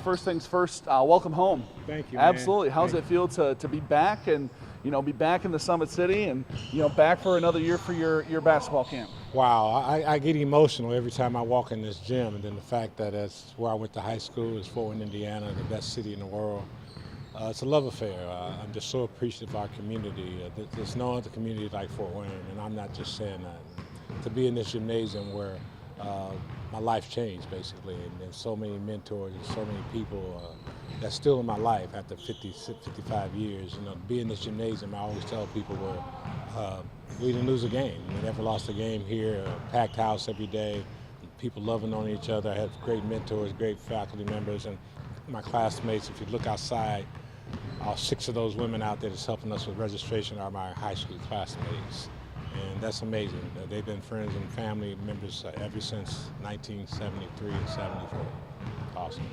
first things first, welcome home. Thank you, man. Absolutely. How's it feel to be back and, be back in the Summit City and, back for another year for your basketball camp? Wow, I get emotional every time I walk in this gym, and then the fact that that's where I went to high school is Fort Wayne, Indiana, the best city in the world. It's a love affair. I'm just so appreciative of our community. There's no other community like Fort Wayne, and I'm not just saying that. To be in this gymnasium where my life changed, basically, and there's so many mentors and so many people that's still in my life after 55 years. To be in this gymnasium, I always tell people we didn't lose a game. We never lost a game here, a packed house every day, people loving on each other. I have great mentors, great faculty members, and my classmates. If you look outside, all 6 of those women out there that's helping us with registration are my high school classmates. And that's amazing. They've been friends and family members ever since 1973 and 74. Awesome.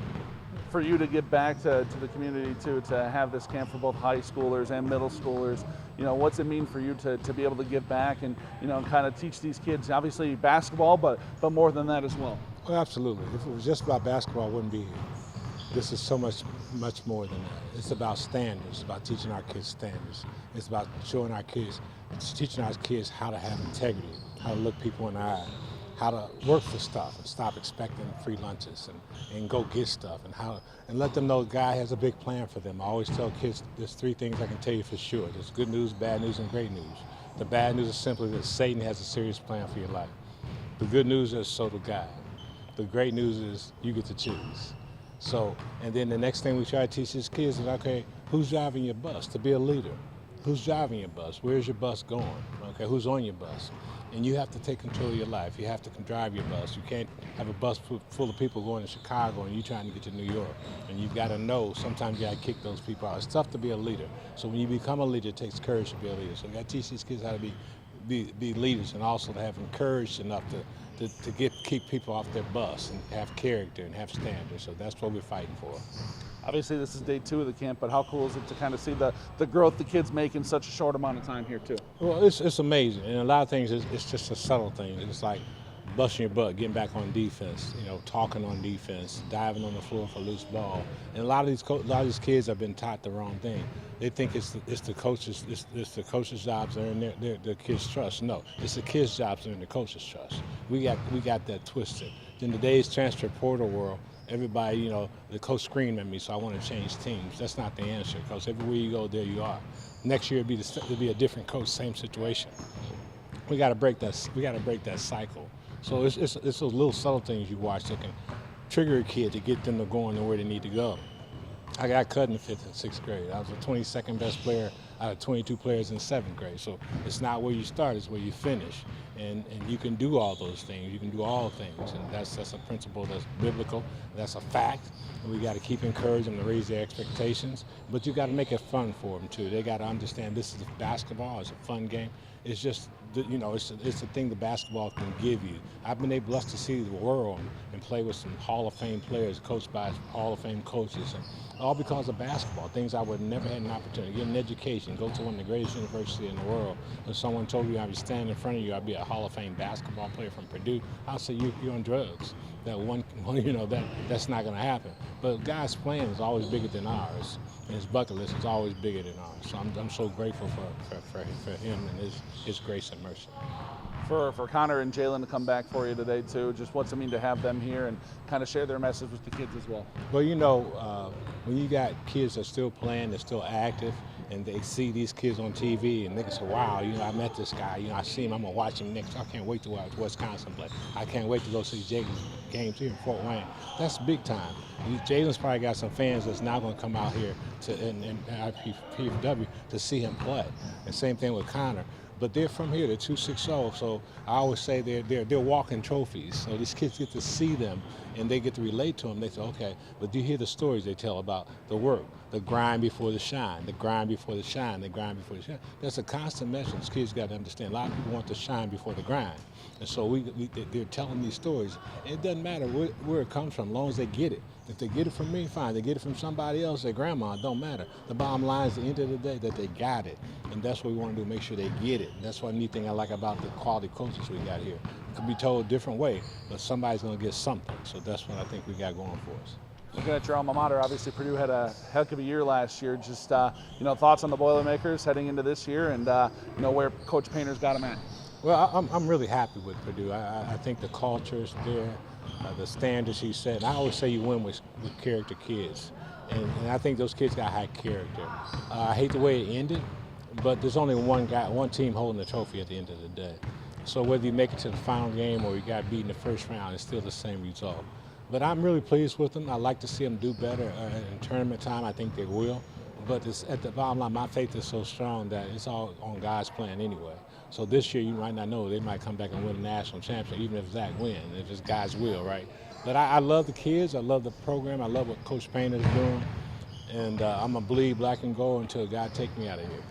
For you to get back to the community too, to have this camp for both high schoolers and middle schoolers, what's it mean for you to be able to give back and, kind of teach these kids, obviously basketball, but more than that as well? Well, absolutely. If it was just about basketball, I wouldn't be here. This is so much more than that. It's about standards. It's about teaching our kids standards. It's about showing our kids, teaching our kids how to have integrity, how to look people in the eye, how to work for stuff and stop expecting free lunches and go get stuff and let them know God has a big plan for them. I always tell kids there's 3 things I can tell you for sure. There's good news, bad news, and great news. The bad news is simply that Satan has a serious plan for your life. The good news is so do God. The great news is you get to choose. So, and then the next thing we try to teach these kids is, okay, who's driving your bus? To be a leader. Who's driving your bus? Where's your bus going? Okay, who's on your bus? And you have to take control of your life. You have to drive your bus. You can't have a bus full of people going to Chicago and you trying to get to New York. And you've got to know, sometimes you got to kick those people out. It's tough to be a leader. So when you become a leader, it takes courage to be a leader. So you got to teach these kids how to be leaders and also to have courage enough to keep people off their bus and have character and have standards. So that's what we're fighting for. Obviously, this is day 2 of the camp, but how cool is it to kind of see the growth the kids make in such a short amount of time here, too? Well, it's amazing. And a lot of things, it's just a subtle thing. It's like busting your butt, getting back on defense, talking on defense, diving on the floor for a loose ball. And a lot of these kids have been taught the wrong thing. They think it's the coaches' jobs to earn their kids' trust. No, it's the kids' jobs to earn the coaches' trust. We got that twisted. In today's transfer portal world, everybody, the coach screamed at me, so I want to change teams. That's not the answer, because everywhere you go, there you are. Next year, it'll be a different coach, same situation. We got to break that. We got to break that cycle. So it's those little subtle things you watch that can trigger a kid to get them to going to where they need to go. I got cut in the 5th and 6th grade. I was the 22nd best player out of 22 players in 7th grade. So it's not where you start, it's where you finish. And you can do all those things. You can do all things. And that's a principle that's biblical. That's a fact. And we got to keep encouraging them to raise their expectations. But you got to make it fun for them, too. They got to understand this is basketball. It's a fun game. It's just, it's a thing that basketball can give you. I've been blessed to see the world and play with some Hall of Fame players, coached by Hall of Fame coaches, and all because of basketball, things I would never had an opportunity. Get an education, go to one of the greatest universities in the world. If someone told me I would stand in front of you, I'd be a Hall of Fame basketball player from Purdue, I'd say you're on drugs. That's not going to happen. But God's plan is always bigger than ours, and His bucket list is always bigger than ours. So I'm so grateful for Him and His grace and mercy. For Connor and Jalen to come back for you today too, just what's it mean to have them here and kind of share their message with the kids as well? Well, when you got kids that are still playing, they're still active, and they see these kids on TV and they can say, wow, I met this guy, I see him, I'm going to watch him next. I can't wait to watch Wisconsin play. I can't wait to go see Jalen's games here in Fort Wayne. That's big time. Jalen's probably got some fans that's now going to come out here in PW to see him play. And same thing with Connor. But they're from here, they're 260, so I always say they're walking trophies. So these kids get to see them and they get to relate to them. They say, okay, but do you hear the stories they tell about the work, the grind before the shine, the grind before the shine, the grind before the shine? That's a constant message kids got to understand. A lot of people want to shine before the grind. And so they're telling these stories. It doesn't matter where it comes from, as long as they get it. If they get it from me, fine. They get it from somebody else, their grandma, it don't matter. The bottom line is, at the end of the day, that they got it. And that's what we want to do, make sure they get it. And that's one neat thing I like about the quality coaches we got here. It could be told a different way, but somebody's going to get something. So that's what I think we got going for us. Looking at your alma mater, obviously Purdue had a heck of a year last year. Just thoughts on the Boilermakers heading into this year, and where Coach Painter's got them at. Well, I'm really happy with Purdue. I think the culture is there, the standards he set. And I always say you win with character kids, and I think those kids got high character. I hate the way it ended, but there's only one team holding the trophy at the end of the day. So whether you make it to the final game or you got beat in the first round, it's still the same result. But I'm really pleased with them. I like to see them do better in tournament time. I think they will. But at the bottom line, my faith is so strong that it's all on God's plan anyway. So this year, you might not know, they might come back and win a national championship, even if Zach wins, if it's God's will, right? But I love the kids. I love the program. I love what Coach Painter's doing. And I'm going to bleed black and gold until God take me out of here.